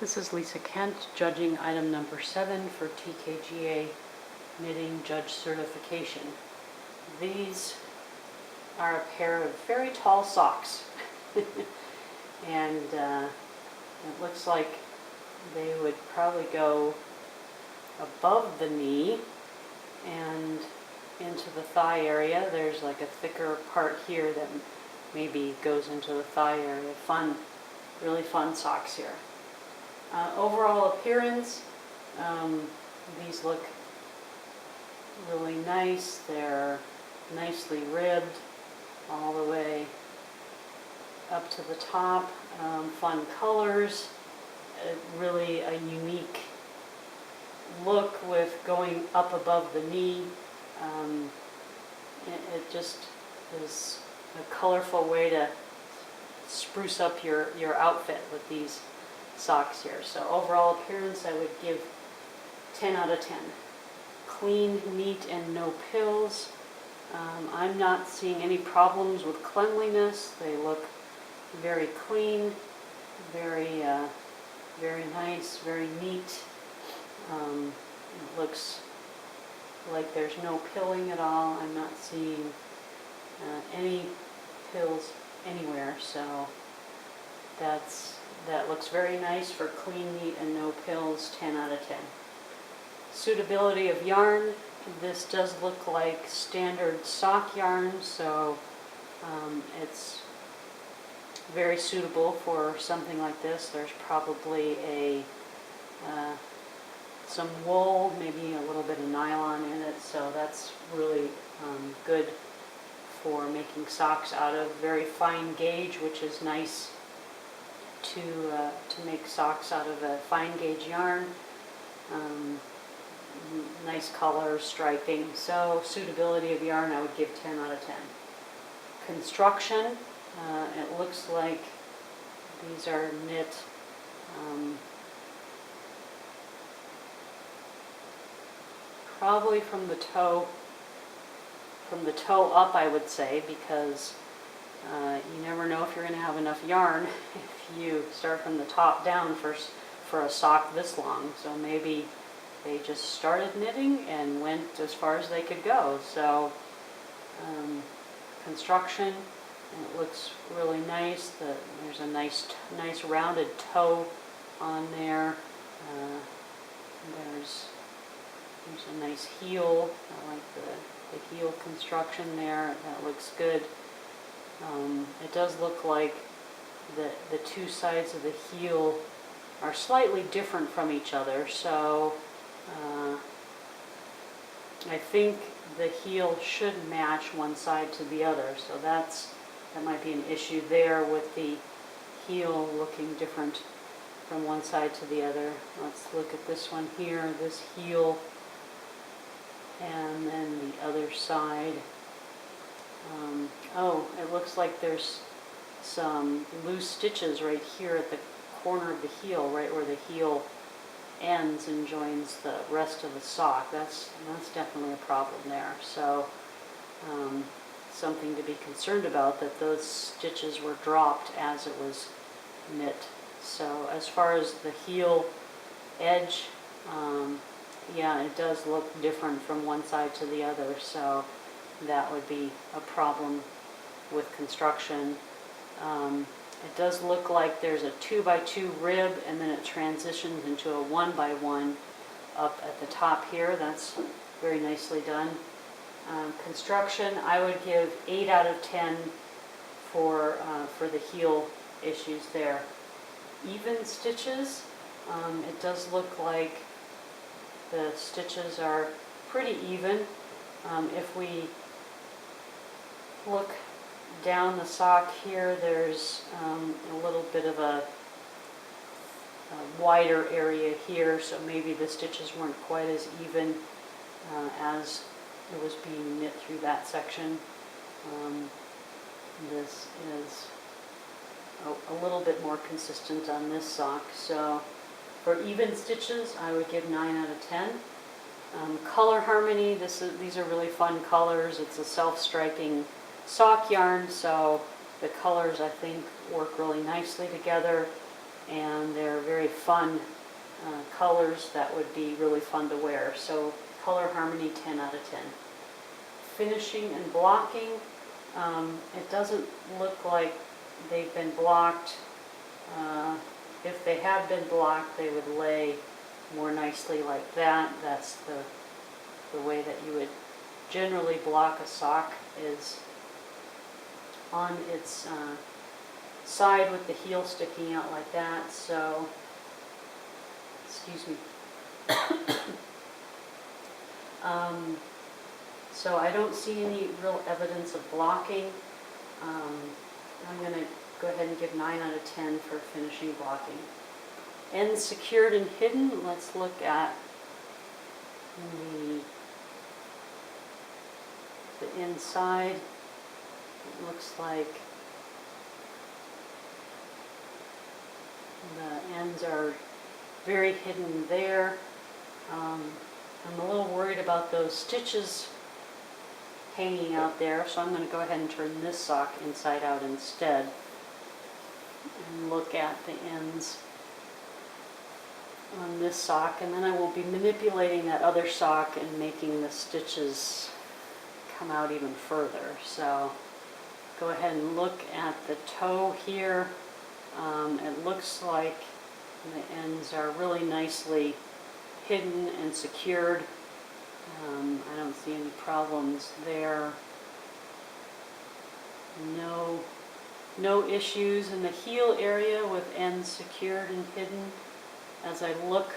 This is Lisa Kent, judging item number 7 for TKGA Knitting Judge Certification. These are a pair of very tall socks. And it looks like they would probably go above the knee and into the thigh area. There's like a thicker part here that maybe goes into the thigh area. Fun, really fun socks here. Overall appearance, these look really nice. They're nicely ribbed all the way up to the top. Fun colors, really a unique look with going up above the knee. It just is a colorful way to spruce up your outfit with these socks here. So overall appearance, I would give 10 out of 10. Clean, neat, and no pills. I'm not seeing any problems with cleanliness. They look very clean, very nice, very neat. It looks like there's no pilling at all. I'm not seeing any pills anywhere, so that looks very nice for clean, neat, and no pills. 10 out of 10. Suitability of yarn. This does look like standard sock yarn, so it's very suitable for something like this. There's probably some wool, maybe a little bit of nylon in it, so that's really good for making socks out of. Very fine gauge, which is nice to make socks out of a fine gauge yarn. Nice color, striping. So suitability of yarn, I would give 10 out of 10. Construction, it looks like these are knit probably from the toe up, I would say, because you never know if you're going to have enough yarn if you start from the top down for a sock this long. So maybe they just started knitting and went as far as they could go. So construction, it looks really nice. There's a nice rounded toe on there. There's a nice heel. I like the heel construction there. That looks good. It does look like the two sides of the heel are slightly different from each other, so I think the heel should match one side to the other, so that might be an issue there with the heel looking different from one side to the other. Let's look at this one here, this heel, and then the other side. Oh, it looks like there's some loose stitches right here at the corner of the heel, right where the heel ends and joins the rest of the sock. That's definitely a problem there. So something to be concerned about, that those stitches were dropped as it was knit. So as far as the heel edge, yeah, it does look different from one side to the other, so that would be a problem with construction. It does look like there's a 2x2 rib, and then it transitions into a 1x1 up at the top here. That's very nicely done. Construction, I would give 8 out of 10 for the heel issues there. Even stitches, it does look like the stitches are pretty even. If we look down the sock here, there's a little bit of a wider area here, so maybe the stitches weren't quite as even as it was being knit through that section. This is a little bit more consistent on this sock, so for even stitches, I would give 9 out of 10. Color harmony, these are really fun colors. It's a self-striping sock yarn, so the colors I think work really nicely together. and they're very fun colors that would be really fun to wear. So color harmony, 10 out of 10. Finishing and blocking, it doesn't look like they've been blocked. If they have been blocked, they would lay more nicely like that. That's the way that you would generally block a sock, is on its side with the heel sticking out like that. So, excuse me. So I don't see any real evidence of blocking. I'm going to go ahead and give 9 out of 10 for finishing blocking. Ends secured and hidden. Let's look at the inside. It looks like the ends are very hidden there. I'm a little worried about those stitches hanging out there, so I'm going to go ahead and turn this sock inside out instead and look at the ends on this sock, and then I will be manipulating that other sock and making the stitches come out even further. So go ahead and look at the toe here. It looks like the ends are really nicely hidden and secured. I don't see any problems there. No issues in the heel area with ends secured and hidden. As I look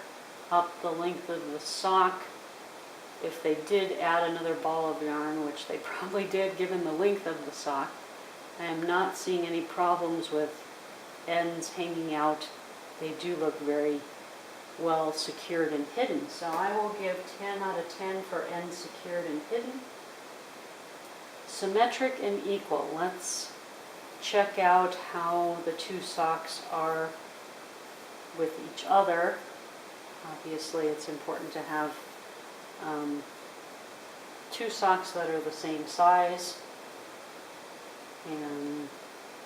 up the length of the sock, if they did add another ball of yarn, which they probably did given the length of the sock, I am not seeing any problems with ends hanging out. They do look very well secured and hidden. So I will give 10 out of 10 for ends secured and hidden. Symmetric and equal. Let's check out how the two socks are with each other. Obviously, it's important to have two socks that are the same size. And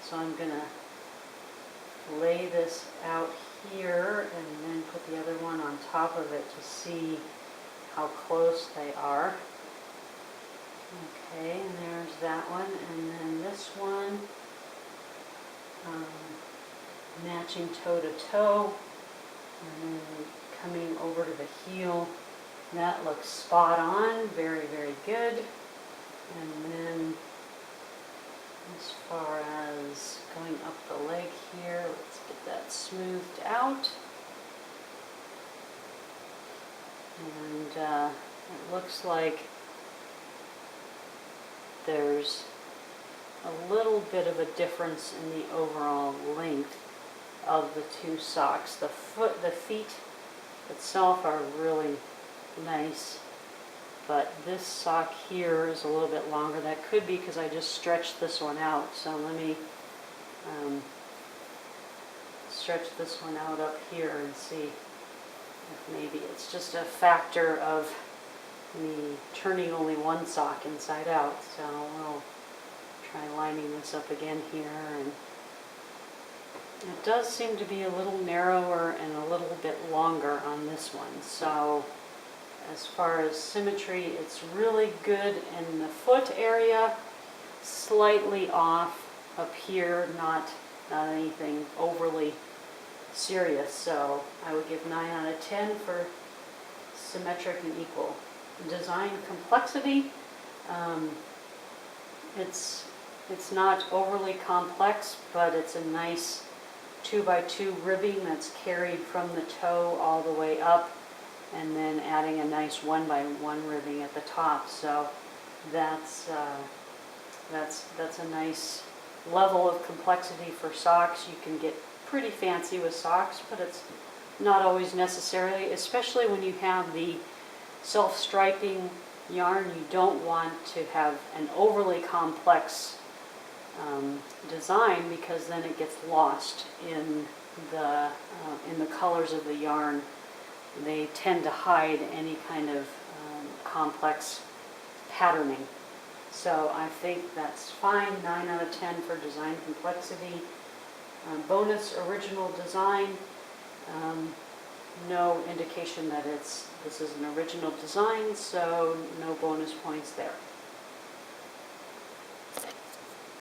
so I'm going to lay this out here and then put the other one on top of it to see how close they are. Okay, and there's that one, and then this one, matching toe to toe, and then coming over to the heel. That looks spot on, very, very good. And then as far as going up the leg here, let's get that smoothed out. And it looks like there's a little bit of a difference in the overall length of the two socks. The feet itself are really nice, but this sock here is a little bit longer. That could be because I just stretched this one out. So let me stretch this one out up here and see if maybe it's just a factor of me turning only one sock inside out. So we'll try lining this up again here, and it does seem to be a little narrower and a little bit longer on this one. So as far as symmetry, it's really good in the foot area, slightly off up here, not anything overly serious. So I would give 9 out of 10 for symmetric and equal. Design complexity, it's not overly complex, but it's a nice 2x2 ribbing that's carried from the toe all the way up, and then adding a nice 1x1 ribbing at the top. So that's a nice level of complexity for socks. You can get pretty fancy with socks, but it's not always necessarily, especially when you have the self-striping yarn. You don't want to have an overly complex design, because then it gets lost in the colors of the yarn. They tend to hide any kind of complex patterning. So I think that's fine. 9 out of 10 for design complexity. Bonus original design, no indication that this is an original design, so no bonus points there.